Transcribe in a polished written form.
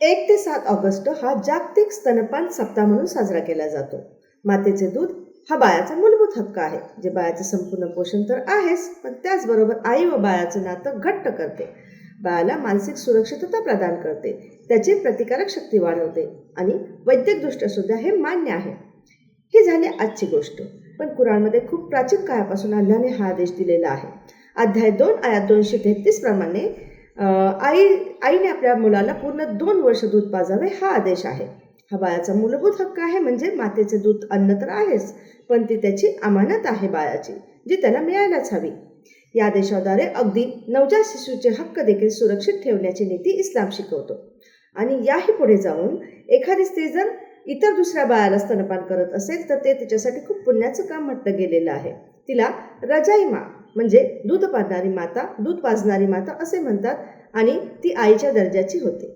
1 ते 7 ऑगस्ट हा जागतिक स्तनपान सप्ताह म्हणून साजरा केला जातो. मातेचे दूध हा बाळाचा मूलभूत हक्क आहे, जे बाळाचे संपूर्ण पोषण तर आहेच, पण त्याचबरोबर आई व बाळाचं नातं घट्ट करते. बाळाला मानसिक सुरक्षितता प्रदान करते, त्याची प्रतिकारक शक्ती वाढवते आणि वैद्यकदृष्ट्या सुद्धा हे मान्य आहे. ही झाली आजची गोष्ट. पण कुराणमध्ये खूप प्राचीन काळापासून अल्लाने हा आदेश दिलेला आहे. अध्याय 2 आयात 233 प्रमाणे आईने आपल्या मुलाला पूर्ण 2 वर्ष दूध पाजावे हा आदेश आहे. हा बाळाचा मूलभूत हक्क आहे, म्हणजे मातेचे दूध अन्न तर आहेच, पण ती त्याची अमानत आहे बाळाची, जी त्याला मिळायलाच हवी. या आदेशाद्वारे अगदी नवजात शिशूचे हक्क देखील सुरक्षित ठेवण्याची नीती इस्लाम शिकवतो. आणि याही पुढे जाऊन एखादी स्त्री जर इतर दुसऱ्या बाळाला स्तनपान करत असेल तर ते तिच्यासाठी खूप पुण्याचं काम म्हटलं गेलेलं आहे. तिला रजाई मा म्हणजे दूध पाजणारी माता असे म्हणतात आणि ती आईच्या दर्जाची होते.